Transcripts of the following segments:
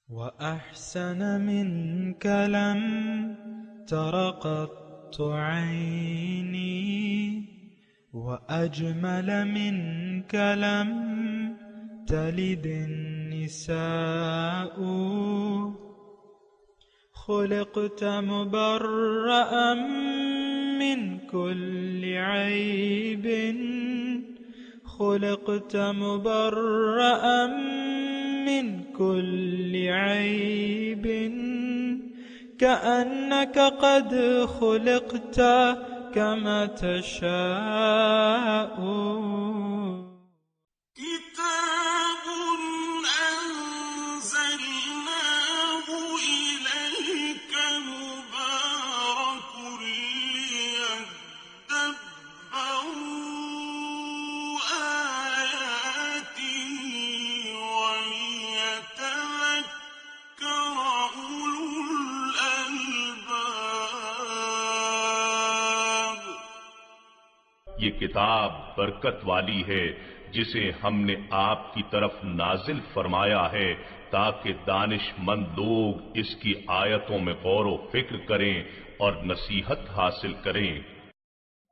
وأحسن منك لم تر قط عيني وأجمل منك لم تلد النساء خلقت مبرأ من كل عيب خلقت مبرأ من كل عيب كأنك قد خلقت كما تشاء كتاب أنزلناه إليك مبارك ليدبروا آياته وليتذكر أولو الألباب۔ یہ کتاب برکت والی ہے جسے ہم نے آپ کی طرف نازل فرمایا ہے تاکہ دانش مند لوگ اس کی آیتوں میں غور و فکر کریں اور نصیحت حاصل کریں۔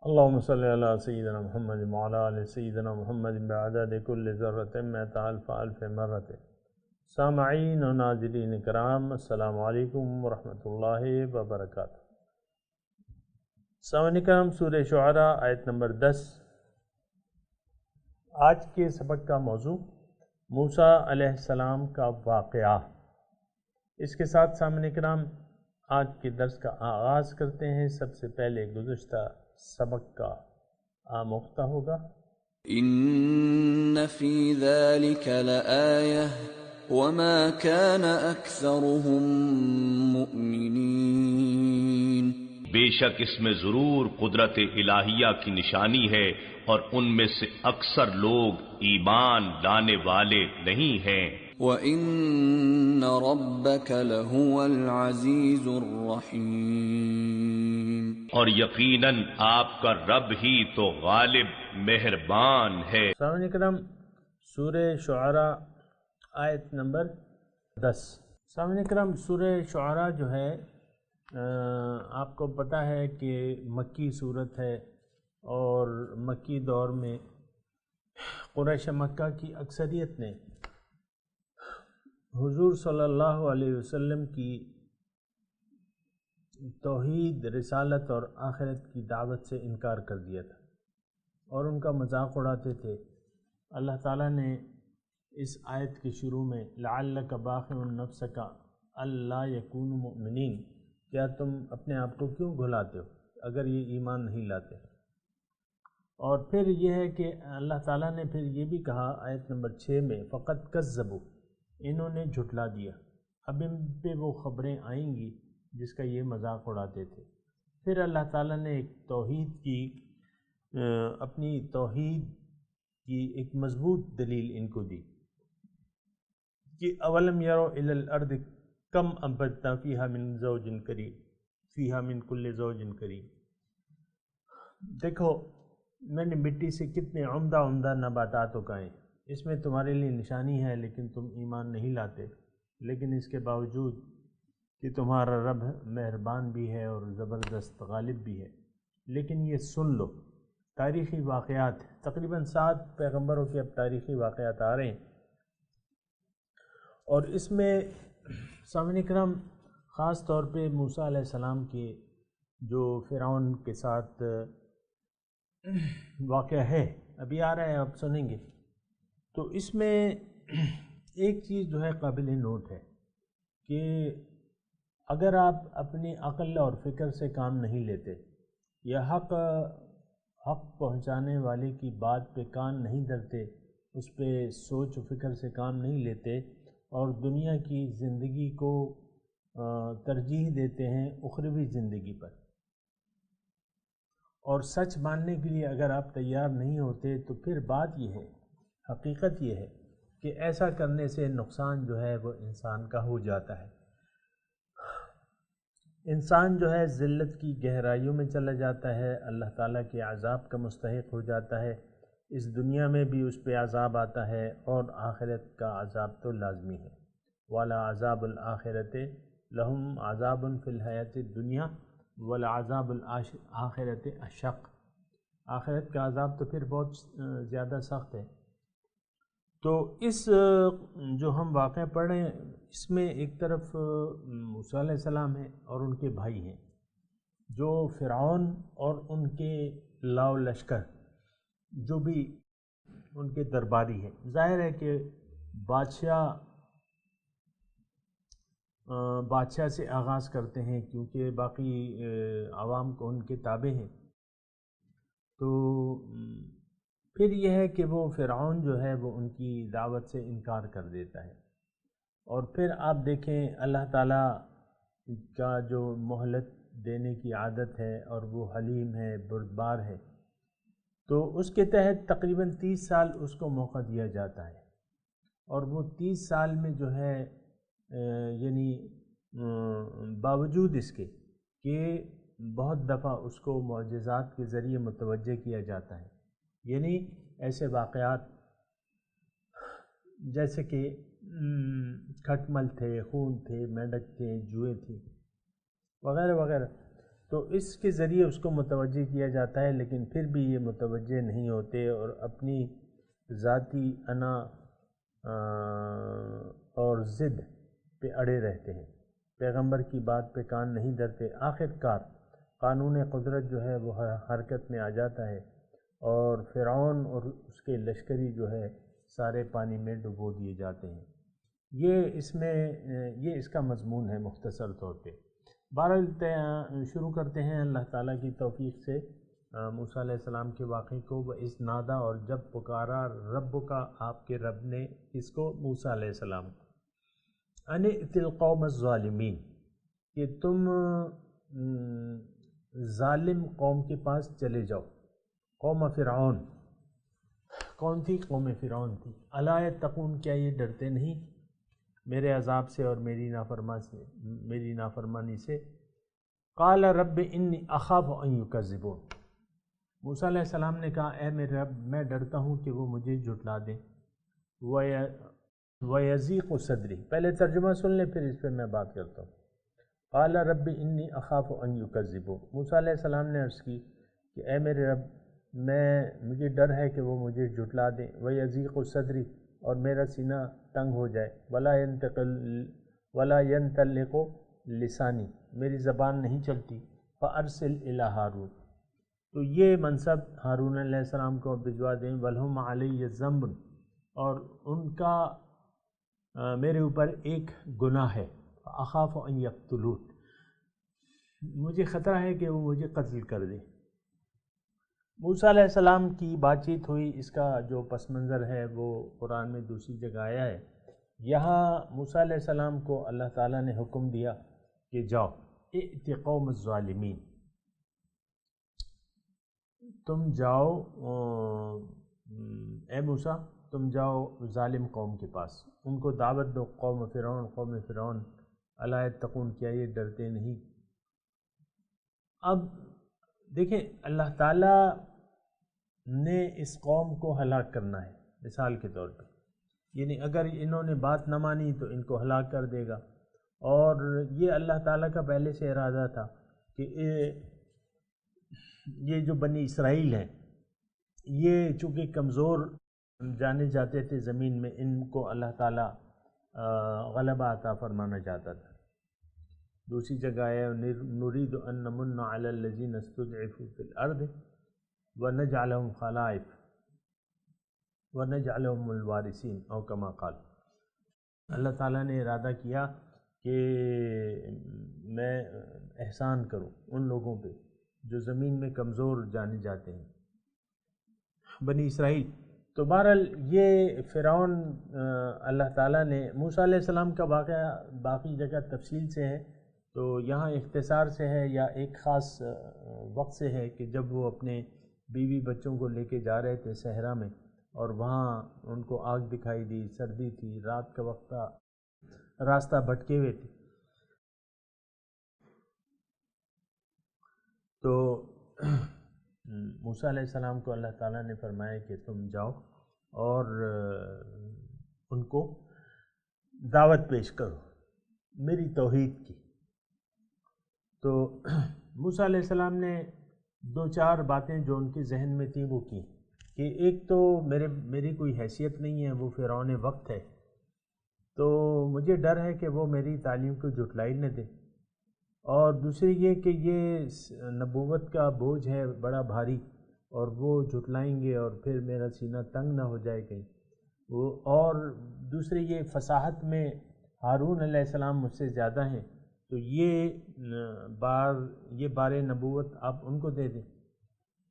اللهم صل على سيدنا محمد وعلى آل سيدنا محمد بعدد كل ذرة مئة ألف ألف مرة۔ سامعین و ناظرین کرام، السلام علیکم ورحمۃ اللہ وبرکاتہ۔ سامعین کرام، سورہ شعراء آیت نمبر 10۔ آج کے سبق کا موضوع موسیٰ علیہ السلام کا واقعہ۔ اس کے ساتھ سامعین کرام آج کے درس کا آغاز کرتے ہیں۔ سب سے پہلے گزشتہ سبق کا آموختہ ہوگا۔ ان فی ذلک لآیہ وما كان اکثرهم مؤمنین۔ بے شک اس میں ضرور قدرت الہیہ کی نشانی ہے اور ان میں سے اکثر لوگ ایمان لانے والے نہیں ہیں۔ وَإِنَّ رَبَّكَ لَهُوَ الْعَزِيزُ الرَّحِيمُ۔ اور یقیناً آپ کا رب ہی تو غالب مہربان ہے۔ سامعین کرام، سورہ شعراء آیت نمبر 10۔ سامعین کرام، سورہ شعراء جو ہے آپ کو پتہ ہے کہ مکی صورت ہے، اور مکی دور میں قریش مکہ کی اکثریت نے حضور صلی اللہ علیہ وسلم کی توحید، رسالت اور آخرت کی دعوت سے انکار کر دیا تھا اور ان کا مذاق اڑاتے تھے۔ اللہ تعالیٰ نے اس آیت کے شروع میں لعلک باخع نفسک الا یکونوا مؤمنین، کیا تم اپنے آپ کو کیوں گھلاتے ہو اگر یہ ایمان نہیں لاتے؟ اور پھر یہ ہے کہ اللہ تعالیٰ نے پھر یہ بھی کہا آیت نمبر 6 میں فقط کذبوا، انہوں نے جھٹلا دیا۔ اب ان پہ وہ خبریں آئیں گی جس کا یہ مذاق اڑاتے تھے۔ پھر اللہ تعالیٰ نے ایک توحید کی اپنی توحید کی ایک مضبوط دلیل ان کو دی کہ اولم یروا الی الارض کم انبتنا فیہا من زوج کریم فیہا من کل زوج کریم۔ دیکھو میں نے مٹی سے کتنے عمدہ عمدہ نباتات اگائے، اس میں تمہارے لیے نشانی ہے لیکن تم ایمان نہیں لاتے، لیکن اس کے باوجود کہ تمہارا رب مہربان بھی ہے اور زبردست غالب بھی ہے، لیکن یہ سن لو۔ تاریخی واقعات، تقریباً 7 پیغمبروں کے اب تاریخی واقعات آ رہے ہیں، اور اس میں سامعین کرام خاص طور پہ موسیٰ علیہ السلام کے جو فرعون کے ساتھ واقعہ ہے ابھی آ رہا ہے، آپ سنیں گے۔ تو اس میں ایک چیز جو ہے قابل نوٹ ہے کہ اگر آپ اپنی عقل اور فکر سے کام نہیں لیتے یا حق پہنچانے والے کی بات پہ کان نہیں دھرتے، اس پہ سوچ و فکر سے کام نہیں لیتے اور دنیا کی زندگی کو ترجیح دیتے ہیں اخروی زندگی پر، اور سچ ماننے کے لیے اگر آپ تیار نہیں ہوتے، تو پھر بات یہ ہے، حقیقت یہ ہے کہ ایسا کرنے سے نقصان جو ہے وہ انسان کا ہو جاتا ہے۔ انسان جو ہے ذلت کی گہرائیوں میں چلا جاتا ہے، اللہ تعالیٰ کے عذاب کا مستحق ہو جاتا ہے، اس دنیا میں بھی اس پہ عذاب آتا ہے اور آخرت کا عذاب تو لازمی ہے۔ والا عذاب الآخرت لہم عذاب فی الحیات الدنیا ولا عذاب الآخرت اشق، آخرت کا عذاب تو پھر بہت زیادہ سخت ہے۔ تو اس جو ہم واقعہ پڑھ رہے ہیں اس میں ایک طرف موسیٰ علیہ السلام ہیں اور ان کے بھائی ہیں جو فرعون اور ان کے لاؤ لشکر جو بھی ان کے درباری ہیں۔ ظاہر ہے کہ بادشاہ سے آغاز کرتے ہیں کیونکہ باقی عوام کو ان کے تابع ہیں۔ تو پھر یہ ہے کہ وہ فرعون جو ہے وہ ان کی دعوت سے انکار کر دیتا ہے، اور پھر آپ دیکھیں اللہ تعالیٰ کا جو مہلت دینے کی عادت ہے اور وہ حلیم ہے، بردبار ہے، تو اس کے تحت تقریباً 30 سال اس کو موقع دیا جاتا ہے، اور وہ 30 سال میں جو ہے یعنی باوجود اس کے کہ بہت دفعہ اس کو معجزات کے ذریعے متوجہ کیا جاتا ہے، یعنی ایسے واقعات جیسے کہ کھٹمل تھے، خون تھے، میںڈک تھے، جوئے تھے وغیرہ وغیرہ، تو اس کے ذریعے اس کو متوجہ کیا جاتا ہے، لیکن پھر بھی یہ متوجہ نہیں ہوتے اور اپنی ذاتی انا اور ضد پہ اڑے رہتے ہیں، پیغمبر کی بات پہ کان نہیں دھرتے۔ آخر کار قانون قدرت جو ہے وہ حرکت میں آ جاتا ہے اور فرعون اور اس کے لشکری جو ہے سارے پانی میں ڈبو دیے جاتے ہیں۔ یہ اس کا مضمون ہے مختصر طور پہ۔ بہرحال شروع کرتے ہیں اللہ تعالیٰ کی توفیق سے موسیٰ علیہ السلام کے واقعے کو۔ وَإِذْ نَادَىٰ، اور جب پکارا رب کا، آپ کے رب نے، اس کو موسیٰ علیہ السلام کو، أَنِ ائْتِ الْقَوْمَ الظَّالِمِينَ، کہ تم ظالم قوم کے پاس چلے جاؤ۔ قوم فرعون، کون تھی؟ قوم فرعون تھی۔ أَلَا يَتَّقُونَ، کیا یہ ڈرتے نہیں میرے عذاب سے اور میری نافرمانی سے؟ قَالَ رَبِّ إِنِّي أَخَافُ أَن يُكَذِّبُونَ، موسیٰ علیہ السلام نے کہا اے میرے رب میں ڈرتا ہوں کہ وہ مجھے جھٹلا دیں۔ وَيَضِيقُ صَدْرِي، پہلے ترجمہ سن لیں پھر اس پہ میں بات کرتا ہوں۔ قَالَ رَبِّ إِنِّي أَخَافُ أَن يُكَذِّبُونَ، موسیٰ علیہ السلام نے عرض کی کہ اے میرے رب مجھے ڈر ہے کہ وہ مجھے جھٹلا دیں۔ وَيَضِيقُ صَدْرِي، اور میرا سینہ تنگ ہو جائے۔ وَلَا يَنْطَلِقُ لِسَانِي، میری زبان نہیں چلتی۔ فَأَرْسِلْ إِلَىٰ هَارُونَ، تو یہ منصب ہارون علیہ السلام کو بھجوا دیں۔ وَلْهُمْ عَلَيَّ ذَنْبٌ، اور ان کا میرے اوپر ایک گناہ ہے۔ فَأَخَافُ أَن يَقْتُلُونِ، مجھے خطرہ ہے کہ وہ مجھے قتل کر دیں۔ موسیٰ علیہ السلام کی بات چیت ہوئی، اس کا جو پس منظر ہے وہ قرآن میں دوسری جگہ آیا ہے۔ یہاں موسیٰ علیہ السلام کو اللہ تعالیٰ نے حکم دیا کہ جاؤ، ائت قوم الظالمین، تم جاؤ اے موسیٰ، تم جاؤ ظالم قوم کے پاس، ان کو دعوت دو۔ قوم فرعون الا یتقون، کیا یہ ڈرتے نہیں؟ اب دیکھیں اللہ تعالیٰ نے اس قوم کو ہلاک کرنا ہے مثال کے طور پہ، یعنی اگر انہوں نے بات نہ مانی تو ان کو ہلاک کر دے گا، اور یہ اللہ تعالیٰ کا پہلے سے ارادہ تھا کہ یہ جو بنی اسرائیل ہیں یہ چونکہ کمزور جانے جاتے تھے زمین میں، ان کو اللہ تعالیٰ غلبہ عطا فرمانا چاہتا تھا۔ دوسری جگہ ہے نرید ان نمن علی الذین استضعفوا فی الارض ونجعلہم خلائف ونجعلہم الوارثین او کما قال، اللہ تعالیٰ نے ارادہ کیا کہ میں احسان کروں ان لوگوں پہ جو زمین میں کمزور جانے جاتے ہیں، بنی اسرائیل۔ تو بہرحال یہ فرعون اللہ تعالیٰ نے موسیٰ علیہ السلام کا واقعہ باقی جگہ تفصیل سے ہے، تو یہاں اختصار سے ہے یا ایک خاص وقت سے ہے کہ جب وہ اپنے بیوی بچوں کو لے کے جا رہے تھے صحرا میں، اور وہاں ان کو آگ دکھائی دی، سردی تھی، رات کا وقت تھا، راستہ بھٹکے ہوئے تھے۔ تو موسیٰ علیہ السلام کو اللہ تعالیٰ نے فرمایا کہ تم جاؤ اور ان کو دعوت پیش کرو میری توحید کی۔ تو موسیٰ علیہ السلام نے دو چار باتیں جو ان کے ذہن میں تھیں وہ کی کہ ایک تو میری کوئی حیثیت نہیں ہے، وہ فرعون وقت ہے، تو مجھے ڈر ہے کہ وہ میری تعلیم کو جھٹلائی نہ دے، اور دوسری یہ کہ یہ نبوت کا بوجھ ہے بڑا بھاری اور وہ جھٹلائیں گے اور پھر میرا سینہ تنگ نہ ہو جائے کہیں وہ، اور دوسری یہ فصاحت میں ہارون علیہ السلام مجھ سے زیادہ ہیں، تو یہ بار نبوت آپ ان کو دے دیں،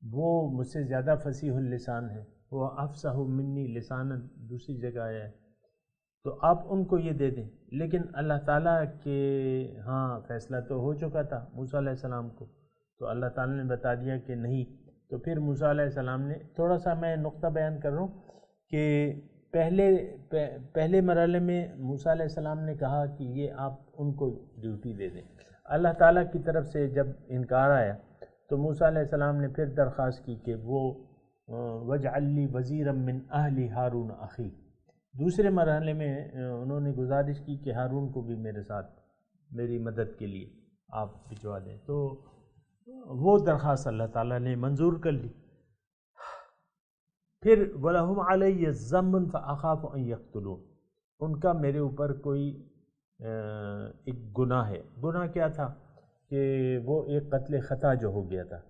وہ مجھ سے زیادہ فصیح اللسان ہے، وہ افصح منی لسانا دوسری جگہ آیا ہے، تو آپ ان کو یہ دے دیں۔ لیکن اللہ تعالیٰ کے ہاں فیصلہ تو ہو چکا تھا موسیٰ علیہ السلام کو، تو اللہ تعالیٰ نے بتا دیا کہ نہیں۔ تو پھر موسیٰ علیہ السلام نے، تھوڑا سا میں نقطہ بیان کر رہا ہوں کہ پہلے مرحلے میں موسیٰ علیہ السلام نے کہا کہ یہ آپ ان کو ڈیوٹی دے دیں، اللہ تعالیٰ کی طرف سے جب انکار آیا تو موسیٰ علیہ السلام نے پھر درخواست کی کہ وہ وَاجْعَلْ لِي وَزِيرًا مِّنْ أَهْلِ هَارُونَ أَخِي، دوسرے مرحلے میں انہوں نے گزارش کی کہ ہارون کو بھی میرے ساتھ میری مدد کے لیے آپ بھجوا دیں، تو وہ درخواست اللہ تعالیٰ نے منظور کر لی۔ پھر وَلَهُمْ عَلَيَّ ذَنبٌ فَأَخَافُ أَن يَقْتُلُونِ، ان کا میرے اوپر کوئی ایک گناہ ہے۔ گناہ کیا تھا کہ وہ ایک قتل خطا جو ہو گیا تھا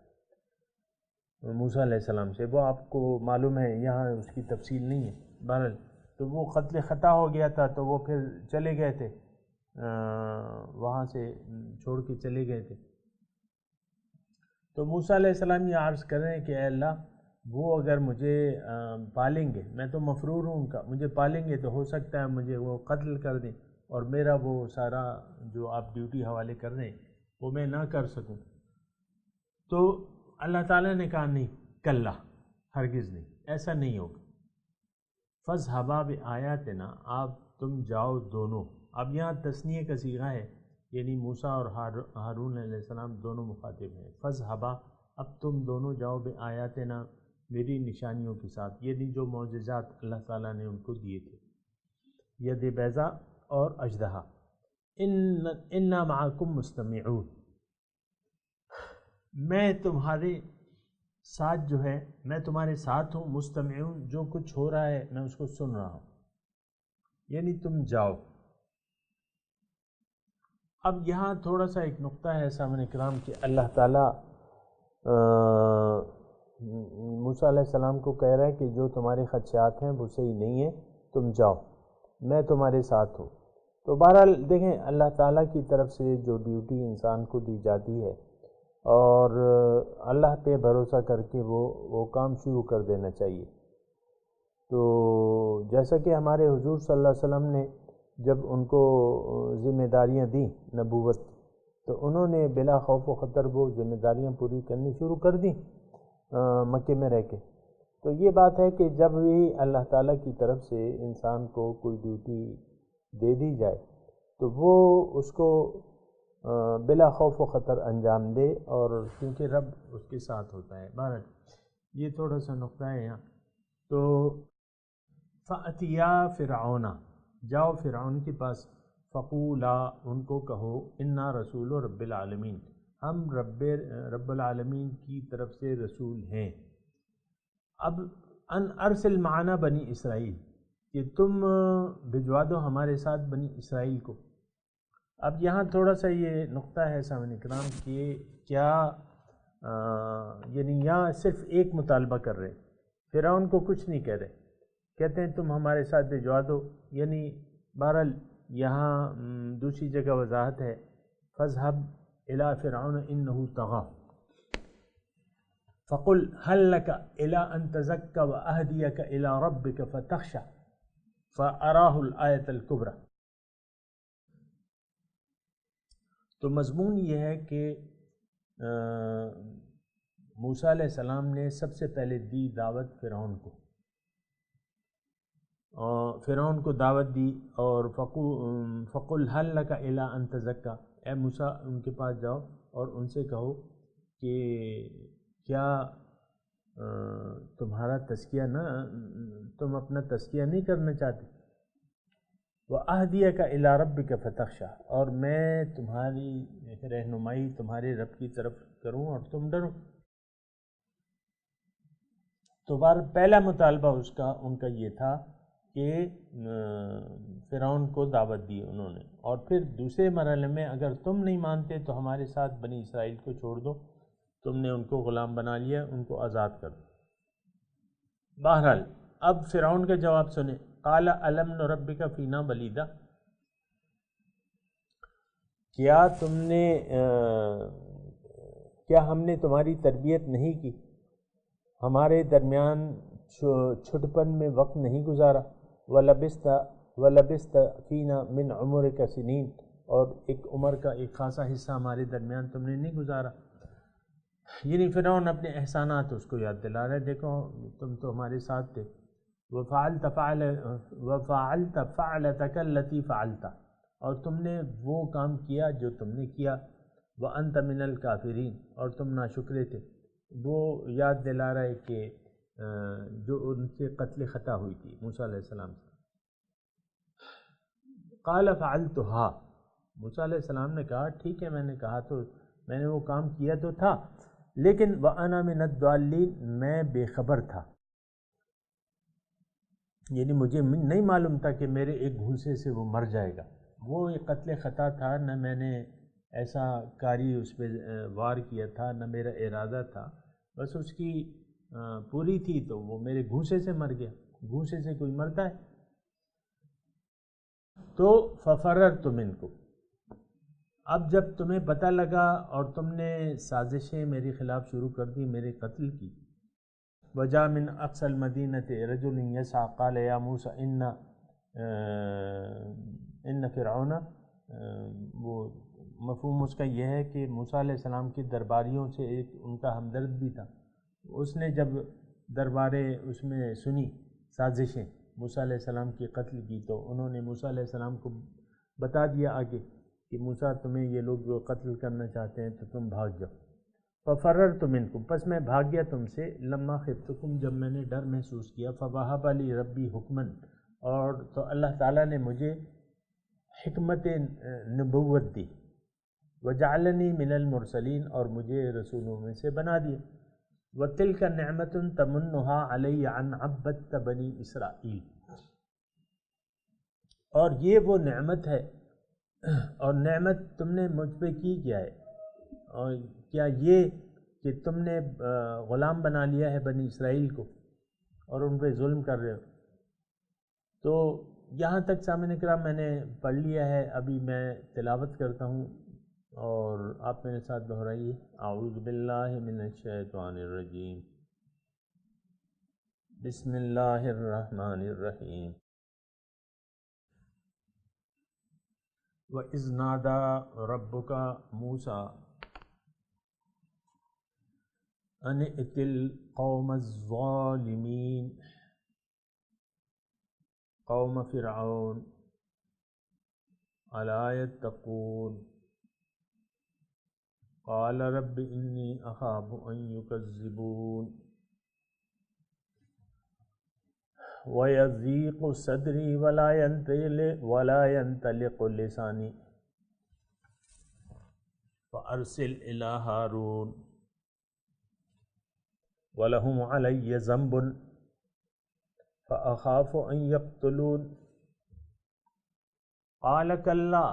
موسیٰ علیہ السلام سے، وہ آپ کو معلوم ہے، یہاں اس کی تفصیل نہیں ہے، بہرحال تو وہ قتل خطا ہو گیا تھا، تو وہ پھر چلے گئے تھے، وہاں سے چھوڑ کے چلے گئے تھے۔ تو موسیٰ علیہ السلام یہ عرض کر رہے ہیں کہ اے اللہ، وہ اگر مجھے پالیں گے، میں تو مفرور ہوں ان کا، مجھے پالیں گے تو ہو سکتا ہے مجھے وہ قتل کر دیں اور میرا وہ سارا جو آپ ڈیوٹی حوالے کر رہے ہیں وہ میں نہ کر سکوں۔ تو اللہ تعالیٰ نے کہا نہیں، کلا، ہرگز نہیں، ایسا نہیں ہوگا۔ فَاذْهَبَا بِآیَاتِنَا، آپ تم جاؤ دونوں، اب یہاں تثنیہ کا صیغہ ہے، یعنی موسیٰ اور ہارون علیہ السلام دونوں مخاطب ہیں۔ فَاذْهَبَا، اب تم دونوں جاؤ بِآیَاتِنَا، میری نشانیوں کے ساتھ، یعنی جو معجزات اللہ تعالیٰ نے ان کو دیے تھے، ید بیضا اور اژدہا، اِنَّا مَعَكُمْ مُسْتَمِعُونَ، میں تمہارے ساتھ جو ہے، میں تمہارے ساتھ ہوں، مستمعون، جو کچھ ہو رہا ہے میں اس کو سن رہا ہوں، یعنی تم جاؤ۔ اب یہاں تھوڑا سا ایک نقطہ ہے سامعین کرام کہ اللہ تعالیٰ موسیٰ علیہ السلام کو کہہ رہا ہے کہ جو تمہارے خدشات ہیں وہ صحیح نہیں ہیں، تم جاؤ، میں تمہارے ساتھ ہوں۔ تو بہرحال دیکھیں، اللہ تعالیٰ کی طرف سے جو ڈیوٹی انسان کو دی جاتی ہے اور اللہ پہ بھروسہ کر کے وہ کام شروع کر دینا چاہیے۔ تو جیسا کہ ہمارے حضور صلی اللہ علیہ وسلم نے جب ان کو ذمہ داریاں دیں نبوت، تو انہوں نے بلا خوف و خطر وہ ذمہ داریاں پوری کرنی شروع کر دیں مکے میں رہ کے۔ تو یہ بات ہے کہ جب بھی اللہ تعالیٰ کی طرف سے انسان کو کوئی ڈیوٹی دے دی جائے تو وہ اس کو بلا خوف و خطر انجام دے، اور کیونکہ رب اس کے ساتھ ہوتا ہے۔ بہرحال یہ تھوڑا سا نقطہ ہے یہاں۔ تو فَأْتِيَا فِرْعَوْنَ، جاؤ فرعون کے پاس، فَقُولَا، ان کو کہو، اِنَّا رَسُولُ رَبِّ الْعَالَمِينَ، ہم رب العالمین کی طرف سے رسول ہیں۔ اب ان ارسل معنا بنی اسرائیل، کہ تم بھجوا دو ہمارے ساتھ بنی اسرائیل کو۔ اب یہاں تھوڑا سا یہ نقطہ ہے سامعین کرام کہ کیا یعنی یہاں صرف ایک مطالبہ کر رہے، فرعون کو کچھ نہیں کہہ رہے، کہتے ہیں تم ہمارے ساتھ بھجوا دو، یعنی بہرحال یہاں دوسری جگہ وضاحت ہے، فَاذْهَبْ إِلَىٰ فِرْعَوْنَ إِنَّهُ طَغَىٰ فَقُلْ هَلْ لَكَ إِلَىٰ أَن تَزَكَّىٰ وَأَهْدِيَكَ إِلَىٰ رَبِّكَ فَتَخْشَىٰ فَأَرَاهُ الْآيَةَ الْكُبْرَىٰ۔ تو مضمون یہ ہے کہ موسیٰ علیہ السلام نے سب سے پہلے دی دعوت فرعون کو، فرعون کو دعوت دی، اور فَقُلْ هَلْ لَكَ إِلَىٰ أَن تَزَكَّىٰ، اے موسیٰ ان کے پاس جاؤ اور ان سے کہو کہ کیا تمہارا تزکیہ نہ، تم اپنا تزکیہ نہیں کرنا چاہتے؟ وَأَهْدِيَكَ إِلَىٰ رَبِّكَ فَتَخْشَىٰ، اور میں تمہاری رہنمائی تمہارے رب کی طرف کروں اور تم ڈرو۔ تو پہلا مطالبہ ان کا یہ تھا کہ فرعون کو دعوت دی انہوں نے، اور پھر دوسرے مرحلے میں اگر تم نہیں مانتے تو ہمارے ساتھ بنی اسرائیل کو چھوڑ دو، تم نے ان کو غلام بنا لیا، ان کو آزاد کر دو۔ بہرحال اب فرعون کا جواب سنیں، قال الم نربک فینا ولیدا، کیا ہم نے تمہاری تربیت نہیں کی، ہمارے درمیان چھٹپن میں وقت نہیں گزارا، وَلَبِثْتَ فِينَا مِنْ عُمُرِكَ سِنِينَ، اور ایک عمر کا ایک خاصا حصہ ہمارے درمیان تم نے نہیں گزارا۔ یعنی فرعون اپنے احسانات اس کو یاد دلا رہے، دیکھو تم تو ہمارے ساتھ تھے، وَفَعَلْتَ فَعْلَتَكَ الَّتِي فَعَلْتَ، اور تم نے وہ کام کیا جو تم نے کیا، وَأَنْتَ مِنَ الْكَافِرِينَ، اور تم ناشکرے تھے۔ وہ یاد دلا رہا ہے کہ جو ان سے قتل خطا ہوئی تھی موسیٰ علیہ السلام سے۔ قال فعلتها، موسیٰ علیہ السلام نے کہا ٹھیک ہے، میں نے کہا تو میں نے وہ کام کیا تو تھا، لیکن وَأَنَا مِنَ الضَّالِّينَ، میں بے خبر تھا، یعنی مجھے نہیں معلوم تھا کہ میرے ایک گھوسے سے وہ مر جائے گا۔ وہ ایک قتل خطا تھا، نہ میں نے ایسا کاری اس پہ وار کیا تھا، نہ میرا ارادہ تھا، بس اس کی پوری تھی تو وہ میرے گھوسے سے مر گیا۔ گھوسے سے کوئی مرتا ہے؟ تو فَفَرَرْتُ مِنْكُمْ، اب جب تمہیں پتہ لگا اور تم نے سازشیں میرے خلاف شروع کر دی، میرے قتل کی، وَجَاءَ مِنْ أَقْصَى الْمَدِينَةِ رَجُلٌ يَسْعَىٰ قَالَ يَا مُوسَىٰ إِنَّ فِرْعَوْنَ، وہ مفہوم اس کا یہ ہے کہ موسیٰ علیہ السلام کے درباریوں سے ایک ان کا ہمدرد بھی تھا، اس نے جب دربارے اس میں سنی سازشیں موسیٰ علیہ السلام کی قتل کی، تو انہوں نے موسیٰ علیہ السلام کو بتا دیا آگے کہ موسیٰ تمہیں یہ لوگ قتل کرنا چاہتے ہیں تو تم بھاگ جاؤ۔ فَفَرَرْتُ مِنْكُمْ، پس میں بھاگ گیا تم سے، لَمَّا خِفْتُكُمْ، جب میں نے ڈر محسوس کیا، فَوَهَبَ لِي رَبِّي حُکْمًا، اور تو اللہ تعالیٰ نے مجھے حکمت نبوت دی، وَجَعَلَنِي مِنَ الْمُرْسَلِينَ، اور مجھے رسولوں میں سے بنا دیا، وَتِلْكَ نِعْمَةٌ تَمُنُّهَا عَلَيَّ أَنْ عَبَّدتَّ بَنِي إِسْرَائِيل، اور یہ وہ نعمت ہے، اور نعمت تم نے مجھ پہ کی کیا ہے، اور کیا یہ کہ تم نے غلام بنا لیا ہے بنی اسرائیل کو اور ان پہ ظلم کر رہے ہو۔ تو یہاں تک سامعین کرام میں نے پڑھ لیا ہے، ابھی میں تلاوت کرتا ہوں اور آپ میرے ساتھ دہرائیے۔ اعوذ باللہ من الشیطان الرجیم، بسم اللہ الرحمن الرحیم۔ وَإِذْ نَادَى رَبُّكَ مُوسَىٰ أَنِ ائْتِ الْقَوْمَ الظَّالِمِينَ، قوم فرعون أَلَا يَتَّقُونَ، قَالَ رَبِّ إِنِّي أَخَافُ أَن يُكَذِّبُونِ، وَيَضِيقُ صَدْرِي وَلَا يَنْطَلِقُ لِسَانِي فَأَرْسِلْ إِلَىٰ هَارُونَ وَلَهُمْ عَلَيَّ ذَنْبٌ فَأَخَافُ أَن يَقْتُلُونِ، قَالَ كَلَّا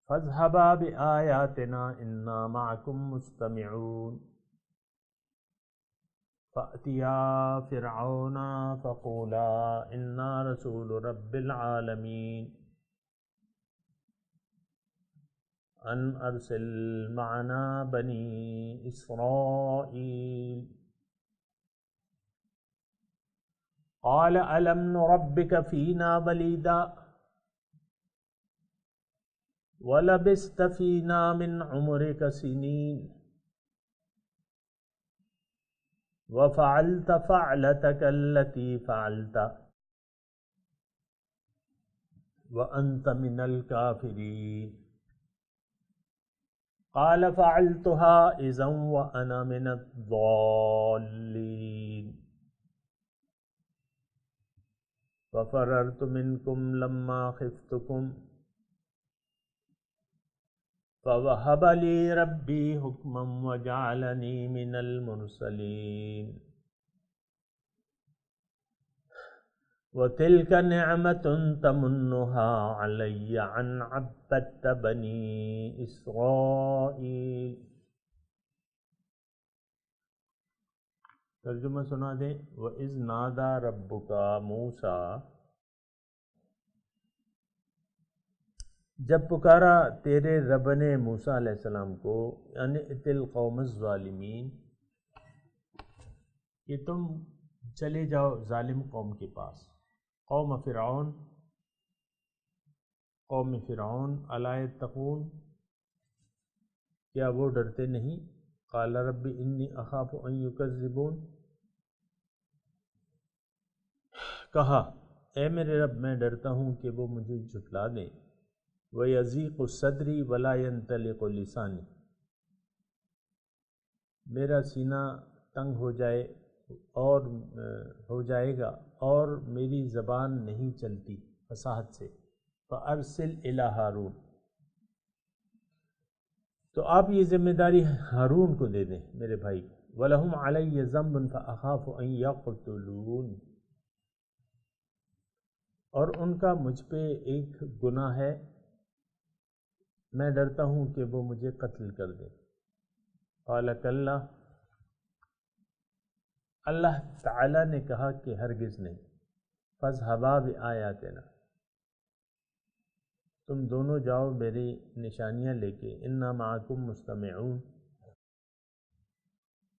فَاذْهَبَا بِآيَاتِنَا إِنَّا مَعَكُمْ مُسْتَمِعُونَ، فَأْتِيَا فِرْعَوْنَ فَقُولَا إِنَّا رَسُولُ رَبِّ الْعَالَمِينَ أَنْ أَرْسِلْ مَعَنَا بَنِي إِسْرَائِيلَ، قَالَ أَلَمْ نُرَبِّكَ فِينَا وَلِيدًا وَلَبِثْتَ فِينَا مِنْ عُمُرِكَ سِنِينَ وَفَعَلْتَ فَعْلَتَكَ الَّتِي فَعَلْتَ وَأَنْتَ مِنَ الْكَافِرِينَ، قَالَ فَعَلْتُهَا إِذًا وَأَنَا مِنَ الضَّالِّينَ۔ ففررت منکم لما خفتکم فوهب لی ربی حکما وجعلنی من المرسلین وَتِلْكَ نِعْمَةٌ تَمُنُّهَا عَلَيَّ أَنْ عَبَّدْتَ بَنِي إِسْرَائِيلَ۔ ترجمہ سنا دیں۔ وَإِذْ نَادَى رَبُّكَ مُوسَىٰ، جب پکارا تیرے رب نے موسیٰ علیہ السلام کو، یعنی ائت القوم الظالمین، کہ تم چلے جاؤ ظالم قوم کے پاس، قوم فرعون، قوم فرعون الا یتقون، کیا وہ ڈرتے نہیں؟ قال رب انی اخاف ان یکذبون، کہا اے میرے رب میں ڈرتا ہوں کہ وہ مجھے جھٹلا دیں۔ وَيَضِيقُ صَدْرِي وَلَا يَنْطَلِقُ لِسَانِي، میرا سینہ تنگ ہو جائے اور ہو جائے گا اور میری زبان نہیں چلتی فصاحت سے۔ فَأَرْسِلْ إِلَىٰ ہارون، تو آپ یہ ذمہ داری ہارون کو دے دیں میرے بھائی کو۔ وَلَهُمْ عَلَيَّ ذَنْبٌ فَأَخَافُ أَن يَقْتُلُونِ، اور ان کا مجھ پہ ایک گناہ ہے، میں ڈرتا ہوں کہ وہ مجھے قتل کر دیں۔ قَالَ كَلَّا، اللہ تعالیٰ نے کہا کہ ہرگز نہیں۔ فَاذْهَبَا بِآيَاتِنَا، تم دونوں جاؤ میری نشانیاں لے کے۔ اِنَّا مَعَكُمْ مُسْتَمِعُونَ،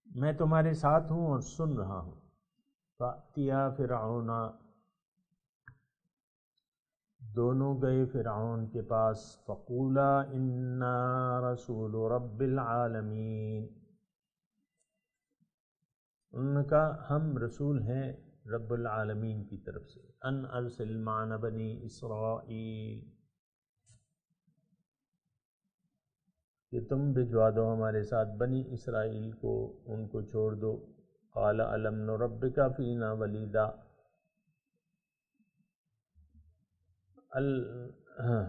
میں تمہارے ساتھ ہوں اور سن رہا ہوں۔ فَأْتِيَا فِرْعَوْنَ، دونوں گئے فرعون کے پاس۔ فَقُولَا إِنَّا رَسُولُ رَبِّ الْعَالَمِينَ، انہوں نے کہا ہم رسول ہیں رب العالمین کی طرف سے۔ ان ارسل معنا بنی اسرائیل، کہ تم بھجوا دو ہمارے ساتھ بنی اسرائیل کو، ان کو چھوڑ دو۔ قال الم نربک فینا ولیدا،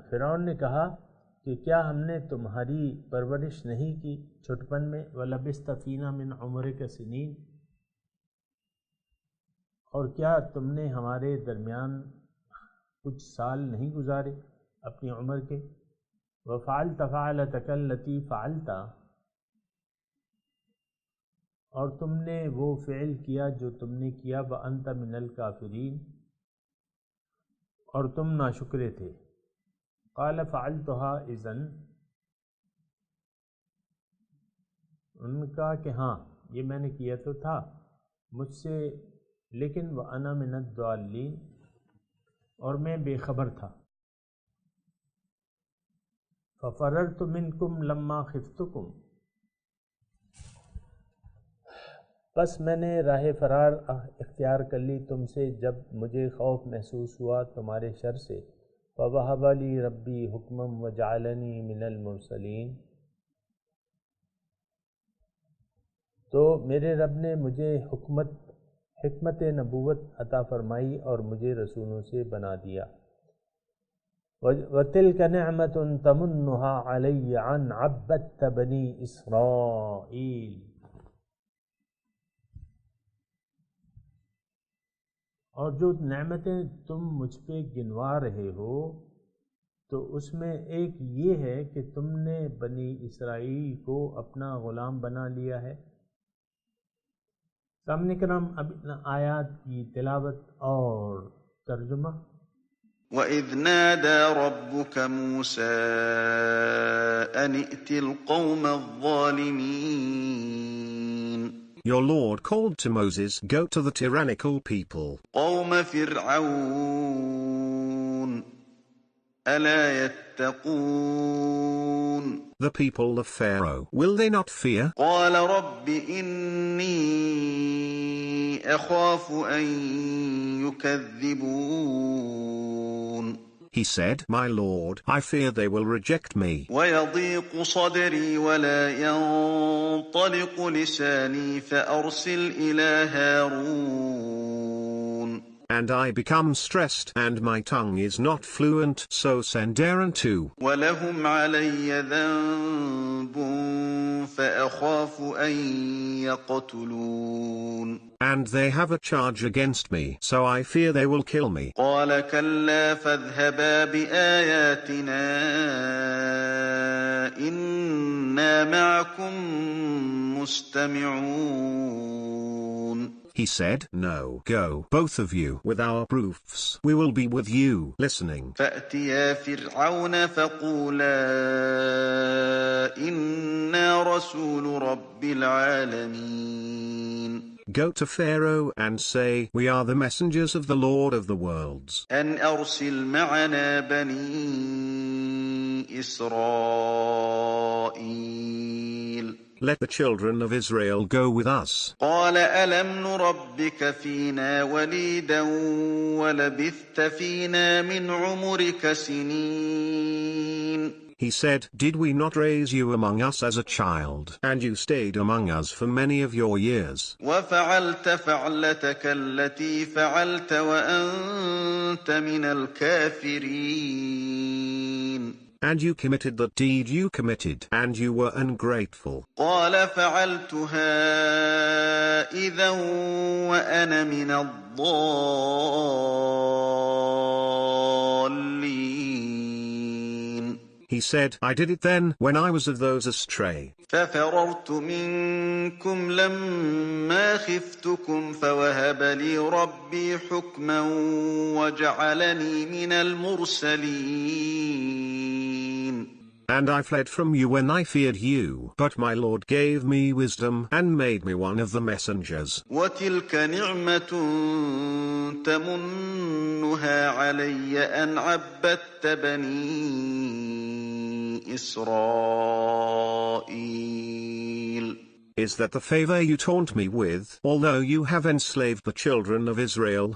فرعون نے کہا کہ کیا ہم نے تمہاری پرورش نہیں کی چھٹپن میں؟ وَلَبِثْتَ فِينَا مِنْ عُمُرِكَ سِنِينَ، اور کیا تم نے ہمارے درمیان کچھ سال نہیں گزارے اپنی عمر کے؟ وَفَعَلْتَ فَعَلَتَكَ الَّتِي فَعَلْتَ، اور تم نے وہ فعل کیا جو تم نے کیا۔ وَأَنْتَ مِنَ الْكَافِرِينَ، اور تم ناشکرے تھے۔ قَالَ فَعَلْتُهَا إِذًا، انہوں نے کہا کہ ہاں یہ میں نے کیا تو تھا مجھ سے، لیکن وَأَنَا مِنَ الضَّالِّينَ، اور میں بے خبر تھا۔ فَفَرَرْتُ مِنْكُمْ لَمَّا خِفْتُكُمْ، بس میں نے راہ فرار اختیار کر لی تم سے جب مجھے خوف محسوس ہوا تمہارے شر سے۔ فَوَهَبَ لِي رَبِّي حُكْمًا وَجَعَلَنِي مِنَ الْمُرْسَلِينَ، تو میرے رب نے مجھے حکمت نبوت عطا فرمائی اور مجھے رسولوں سے بنا دیا۔ وَتِلْكَ نِعْمَةٌ تَمُنُّهَا عَلَيَّ أَنْ عَبَّدْتَ بَنِي إِسْرَائِيلَ، اور جو نعمتیں تم مجھ پہ گنوا رہے ہو تو اس میں ایک یہ ہے کہ تم نے بنی اسرائیل کو اپنا غلام بنا لیا ہے۔ سامنے کرام اب ان آیات کی تلاوت اور ترجمہ۔ وَإِذْ نَادَى رَبُّكَ مُوسَىٰ أَنِ ائْتِ الْقَوْمَ الظَّالِمِينَ، Your Lord called to Moses, go to the tyrannical people. قَوْمَ فِرْعَوْنَ أَلَا يَتَّقُونَ، The people of Pharaoh, will they not fear? قَالَ رَبِّ إِنِّي أَخَافُ أَن يُكَذِّبُونَ، He said, my Lord, I fear they will reject me. وَيَضِيقُ صَدْرِي وَلَا يَنطَلِقُ لِسَانِي فَأَرْسِلْ إِلَىٰ هَارُونَ and I become stressed and my tongue is not fluent, so send Aaron too. ولهم علي ذنب فأخاف أن يقتلون. And they have a charge against me, so I fear they will kill me. قال كلا فاذهبا بآياتنا إنا معكم مستمعون. He said, No, go, both of you, with our proofs. We will be with you, listening. فأتيا فرعون فقولا إنا رسول رب العالمين. Go to Pharaoh and say, We are the messengers of the Lord of the worlds. أن أرسل معنا بني إسرائيل. Let the children of Israel go with us. قال ألم نربك فينا وليدا ولبثت فينا من عمرك سنين. He said, Did we not raise you among us as a child, and you stayed among us for many of your years? وفعلت فعلتك التي فعلت وأنت من الكافرين. And you committed that deed you committed, and you were ungrateful. قال فعلتها إذا وأنا من الضالين. He said, I did it then, when I was of those astray. ففررت منكم لما خفتكم فوهب لي ربي حكما وجعلني من المرسلين. And I fled from you when I feared you, but my Lord gave me wisdom and made me one of the messengers. وتلك نعمة تمنها علي أن عبدت بني إسرائيل. Is that the favor you taunt me with, although you have enslaved the children of Israel?